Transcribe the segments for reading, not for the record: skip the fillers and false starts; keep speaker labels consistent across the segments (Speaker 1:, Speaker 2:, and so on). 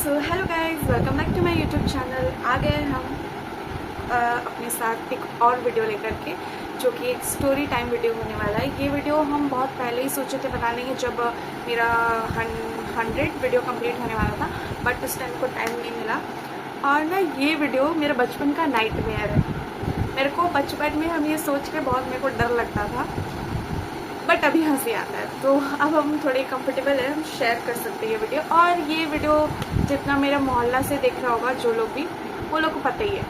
Speaker 1: So hello guys, welcome back to my YouTube channel. आ गए हम अपने साथ एक और वीडियो लेकर के, जो कि एक स्टोरी टाइम वीडियो होने वाला है। ये वीडियो हम बहुत पहले ही सोचे थे बनाने के, जब मेरा 100 वीडियो कंप्लीट होने वाला था, बट उस टाइम को टाइम नहीं मिला। और ना ये वीडियो मेरे बचपन का नाइटमेयर है। मेरे को बचपन में हम ये सोच के बहुत मेरे को डर लगता था, बट अभी हंसी आता है। तो अब हम थोड़े कंफर्टेबल है, हम शेयर कर सकते हैं ये वीडियो। और ये वीडियो जितना मेरा मोहल्ला से देख रहा होगा जो लोग भी, वो लोग को पता ही है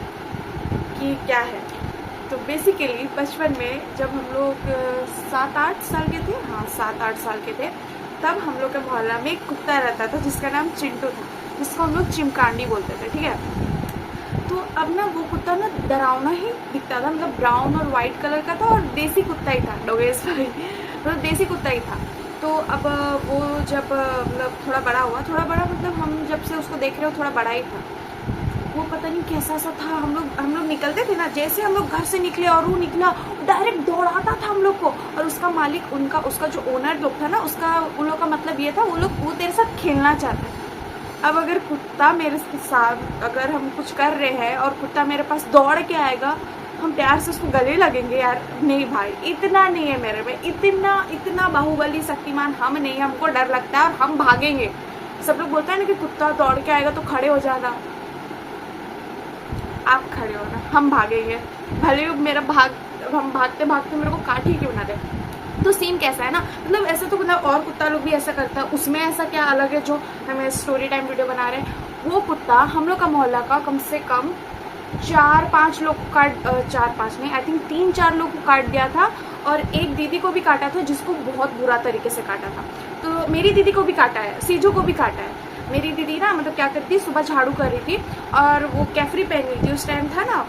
Speaker 1: कि क्या है। तो बेसिकली बचपन में जब हम लोग 7-8 साल के थे, हाँ 7-8 साल के थे, तब हम लोग के मोहल्ला में एक कुत्ता रहता था जिसका नाम चिंटू था, जिसको हम लोग चिमकांडी बोलते थे, ठीक है। तो अब ना वो कुत्ता ना डरावना ही दिखता था, मतलब ब्राउन और वाइट कलर का था, और देसी कुत्ता ही था, डोगेस भाई, मतलब देसी कुत्ता ही था। तो अब वो जब मतलब थोड़ा बड़ा हुआ, थोड़ा बड़ा मतलब हम जब से उसको देख रहे हो थोड़ा बड़ा ही था। वो पता नहीं कैसा सा था। हम लोग निकलते थे ना, जैसे हम लोग घर से निकले और वो निकला, डायरेक्ट दौड़ाता था हम लोग को। और उसका मालिक, उसका जो ओनर लोग था ना, उसका उन लोग का मतलब ये था, वो तेरे साथ खेलना चाहता है। अब अगर कुत्ता मेरे साथ, अगर हम कुछ कर रहे हैं और कुत्ता मेरे पास दौड़ के आएगा, हम प्यार से उसको गले लगेंगे यार? नहीं भाई, इतना नहीं है मेरे में, इतना बाहुबली शक्तिमान हम नहीं, हमको डर लगता है और हम भागेंगे। सब लोग बोलते हैं ना कि कुत्ता दौड़ के आएगा तो खड़े हो जाना। आप खड़े हो ना, हम भागेंगे, भले हम भागते भागते मेरे को काट ही क्यों ना दे। तो सीन कैसा है ना, मतलब ऐसा तो मतलब और कुत्ता लोग भी ऐसा करता है, उसमें ऐसा क्या अलग है जो हमें स्टोरी टाइम वीडियो बना रहे हैं। वो कुत्ता हम लोग का मोहल्ला का कम से कम 4-5 लोग को काट, 4-5 नहीं, आई थिंक 3-4 लोग को काट दिया था। और एक दीदी को भी काटा था, जिसको बहुत बुरा तरीके से काटा था। तो मेरी दीदी को भी काटा है, सीजू को भी काटा है। मेरी दीदी ना मतलब क्या करती, सुबह झाड़ू कर रही थी और वो कैफरी पहन रही थी। उस टाइम था ना,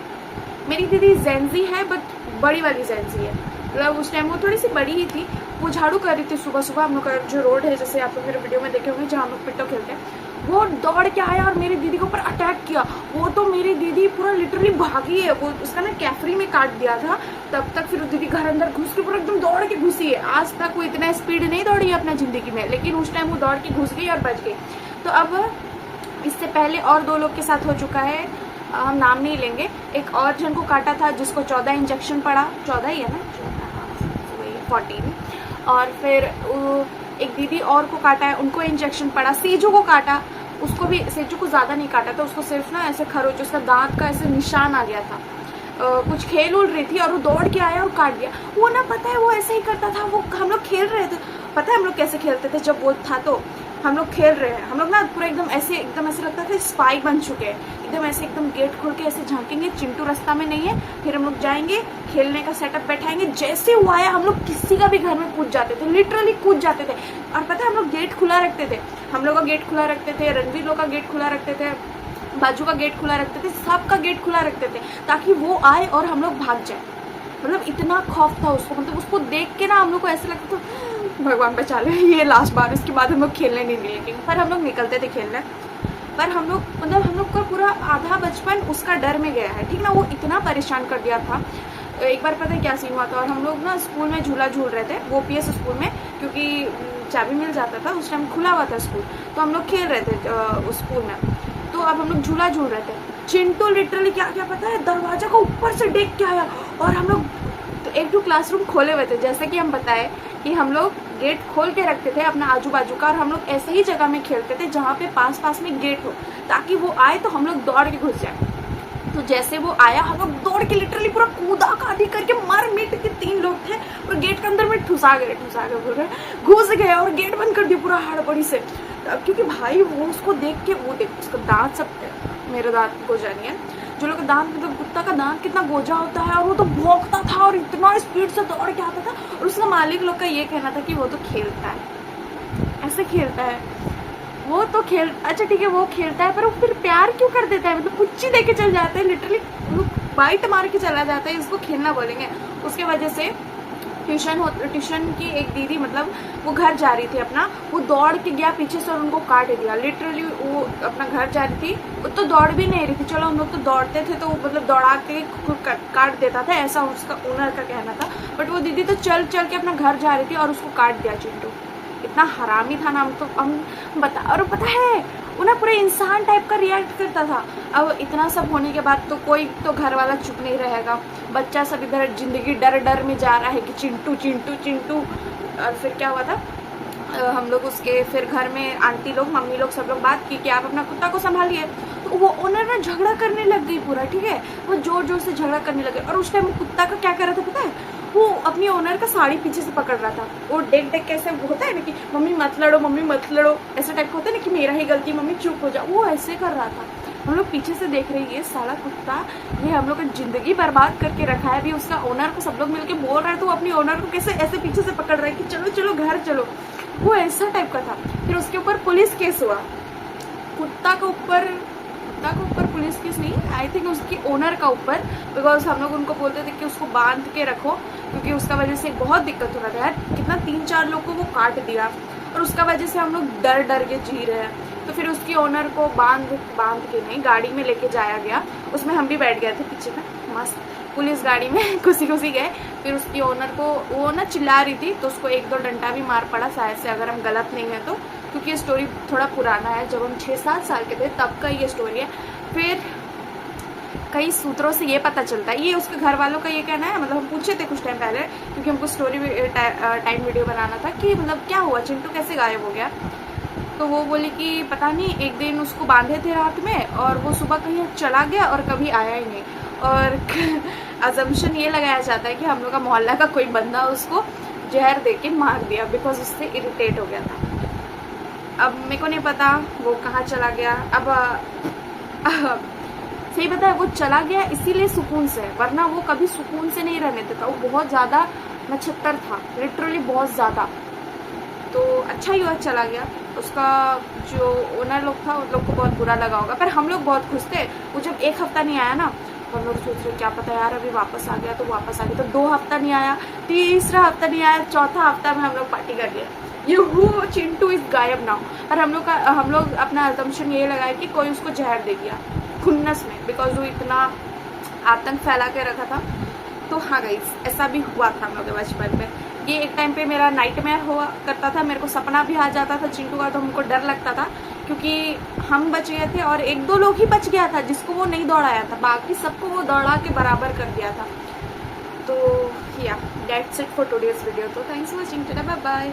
Speaker 1: मेरी दीदी जेंजी है, बट बड़ी वाली जेंजी है, मतलब उस टाइम वो थोड़ी सी बड़ी ही थी। वो झाड़ू कर रही थी सुबह सुबह। हम लोग का जो रोड है, जैसे आप लोग मेरे वीडियो में देखे होंगे, जहाँ हम लोग पिट्टो खेलते हैं, वो दौड़ के आया और मेरी दीदी के ऊपर अटैक किया। वो तो मेरी दीदी पूरा लिटरली भागी है। वो उसका ना कैफरी में काट दिया था, तब तक फिर दीदी घर अंदर घुस के पूरा एकदम दौड़ के घुसी है। आज तक वो इतना स्पीड नहीं दौड़ी है अपना जिंदगी में, लेकिन उस टाइम वो दौड़ के घुस गई और बच गई। तो अब इससे पहले और 2 लोग के साथ हो चुका है, हम नाम नहीं लेंगे। एक और जन को काटा था, जिसको 14 इंजेक्शन पड़ा, 14 ही है ना, 14। और फिर एक दीदी और को काटा है, उनको इंजेक्शन पड़ा। सेजू को काटा, उसको भी, सेजू को ज़्यादा नहीं काटा था, उसको सिर्फ ना ऐसे खरोच, उसका दांत का ऐसे निशान आ गया था। कुछ खेल उल रही थी और वो दौड़ के आया और काट दिया। वो ना पता है वो ऐसे ही करता था। वो हम लोग खेल रहे थे, पता है हम लोग कैसे खेलते थे जब वो था, तो हम लोग खेल रहे हैं, हम लोग ना पूरा एकदम ऐसे लगता था स्पाई बन चुके हैं। एकदम गेट खोल के ऐसे झांकेंगे, चिंटू रास्ता में नहीं है, फिर हम लोग जाएंगे, खेलने का सेटअप बैठाएंगे। जैसे वो आया, हम लोग किसी का भी घर में कूद जाते थे, लिटरली कूद जाते थे। और पता है हम लोग गेट खुला रखते थे, हम लोग का गेट खुला रखते थे, रणवीर लोग का गेट खुला रखते थे, बाजू का गेट खुला रखते थे, सबका गेट खुला रखते थे, ताकि वो आए और हम लोग भाग जाए। मतलब इतना खौफ था उसको, मतलब उसको देख के ना हम लोग को ऐसा लगता था भगवान बचा ले, ये लास्ट बार, इसके बाद हम लोग खेलने नहीं मिलेंगे। पर हम लोग निकलते थे खेलने। पर हम लोग मतलब हम लोग का पूरा आधा बचपन उसका डर में गया है, ठीक ना। वो इतना परेशान कर दिया था। एक बार पता है क्या सीन हुआ था, और हम लोग ना स्कूल में झूला झूल रहे थे, वो PS स्कूल में, क्योंकि चाबी मिल जाता था, उस टाइम खुला हुआ था स्कूल। तो हम लोग खेल रहे थे उस स्कूल में। तो अब हम लोग झूला झूल रहे थे, चिंटू लिटरली क्या क्या पता है, दरवाजा को ऊपर से देख के आया। और हम लोग तो 1-2 क्लासरूम खोले हुए थे, जैसे कि हम बताए कि हम लोग गेट खोल के रखते थे अपना आजू बाजू का, और हम लोग ऐसे ही जगह में खेलते थे जहाँ पे पास में गेट हो, ताकि वो आए तो हम लोग दौड़ के घुस जाए। तो जैसे वो आया, हम लोग दौड़ के लिटरली पूरा कूदा कादी करके मार मिट के 3 लोग थे और गेट के अंदर में ठुसा गए बोल रहे, घुस गए और गेट बंद कर दिया पूरा हड़बड़ी से। क्योंकि भाई वो उसको देख के, वो देख उसका दांत, सब मेरे दांत गोजा नहीं है, जो लोग का दांत, मतलब कुत्ता का दांत कितना गोजा होता है, और वो तो भौंकता था और इतना स्पीड से दौड़ के आता था। और उसका मालिक लोग का ये कहना था कि वो तो खेलता है, ऐसे खेलता है वो तो अच्छा ठीक है वो खेलता है, पर वो फिर प्यार क्यों कर देता है, मतलब कुच्ची दे के चल जाते हैं, लिटरली बाइट मार के चला जाता है, इसको खेलना बोलेंगे। उसके वजह से ट्यूशन की एक दीदी, मतलब वो घर जा रही थी अपना, वो दौड़ के गया पीछे से और उनको काट दिया। लिटरली वो अपना घर जा रही थी, वो तो दौड़ भी नहीं रही थी, चलो हम लोग तो दौड़ते थे, तो मतलब दौड़ा के काट देता था, ऐसा उसका ओनर का कहना था। बट वो दीदी तो चल के अपना घर जा रही थी और उसको काट दिया चिंटू। इतना हरामी था ना, हम बता। और पता है वो ना पूरे इंसान टाइप का रिएक्ट करता था। अब इतना सब होने के बाद तो कोई तो घर वाला चुप नहीं रहेगा, बच्चा सब इधर जिंदगी डर डर में जा रहा है कि चिंटू चिंटू चिंटू। और फिर क्या हुआ था, हम लोग उसके फिर घर में आंटी लोग मम्मी लोग सब लोग बात की कि आप अपना कुत्ता को संभालिए। तो वो ओनर ना झगड़ा करने लग गई पूरा, ठीक है, वो जोर जोर से झगड़ा करने लगे। और उस टाइम वो कुत्ता का क्या कर रहा था पता है, वो अपनी ओनर का साड़ी पीछे से पकड़ रहा था। वो देख देख कैसे होता है ना कि मम्मी मत लड़ो, मम्मी मत लड़ो, ऐसा टाइप का होता है ना कि मेरा ही गलती, मम्मी चुप हो जाओ, वो ऐसे कर रहा था। हम लोग पीछे से देख रहे हैं, ये साला कुत्ता ये हम लोग का जिंदगी बर्बाद करके रखा है। अभी उसका ओनर को सब लोग मिलके बोल रहे हैं तो वो अपनी ओनर को कैसे ऐसे पीछे से पकड़ रहा है कि चलो चलो घर चलो, वो ऐसा टाइप का था। फिर उसके ऊपर पुलिस केस हुआ, कुत्ता के ऊपर पुलिस केस नहीं, आई थिंक उसकी ओनर का ऊपर, बिकॉज हम लोग उनको बोलते थे कि उसको बांध के रखो, क्योंकि उसका वजह से बहुत दिक्कत हो रहा था यार। कितना 3-4 लोग को वो काट दिया और उसका वजह से हम लोग डर डर के जी रहे हैं। तो फिर उसकी ओनर को बांध के नहीं, गाड़ी में लेके जाया गया, उसमें हम भी बैठ गए थे पीछे में, मस्त पुलिस गाड़ी में खुशी खुशी गए। फिर उसकी ओनर को वो ना चिल्ला रही थी तो उसको 1-2 डंडा भी मार पड़ा शायद से, अगर हम गलत नहीं है तो, क्योंकि ये स्टोरी थोड़ा पुराना है, जब हम 6-7 साल के थे तब का ये स्टोरी है। फिर कई सूत्रों से ये पता चलता है, ये उसके घर वालों का ये कहना है, मतलब हम पूछे थे कुछ टाइम पहले क्योंकि हमको स्टोरी टाइम वीडियो बनाना था कि मतलब क्या हुआ, चिंटू कैसे गायब हो गया। तो वो बोली कि पता नहीं, एक दिन उसको बांधे थे रात में और वो सुबह कहीं चला गया और कभी आया ही नहीं। और अजम्पशन ये लगाया जाता है कि हम लोग का मोहल्ला का कोई बंदा उसको जहर दे के मार दिया, बिकॉज उससे इरिटेट हो गया था। अब मेरे को नहीं पता वो कहाँ चला गया। अब सही पता है वो चला गया इसीलिए सुकून से, वरना वो कभी सुकून से नहीं रहने देता। वो बहुत ज़्यादा नछत्तर था, लिटरली बहुत ज़्यादा। तो अच्छा ही हुआ चला गया। उसका जो ओनर लोग था उन लोग को बहुत बुरा लगा होगा, पर हम लोग बहुत खुश थे। वो जब 1 हफ्ता नहीं आया ना तो हम लोग सोच रहे क्या पता यार अभी वापस आ गया तो वापस आ गया। तो 2 हफ्ता नहीं आया, 3रा हफ्ता नहीं आया, 4था हफ्ता में हम लोग पार्टी कर लिया, यूहू चिंटू इज गायब नाउ। और हम लोग अपना अजम्पशन ये लगाया कि कोई उसको जहर दे दिया खुन्नस में, बिकॉज वो इतना आतंक फैला के रखा था। तो हाँ गाइस, ऐसा भी हुआ था हम लोग के बचपन में। ये एक टाइम पे मेरा नाइटमेयर हुआ करता था, मेरे को सपना भी आ जाता था चिंटू का, तो हमको डर लगता था क्योंकि हम बच गए थे और 1-2 लोग ही बच गया था जिसको वो नहीं दौड़ाया था, बाकी सबको वो दौड़ा के बराबर कर दिया था। तो yeah that's it for today's video. तो thanks for watching, bye bye.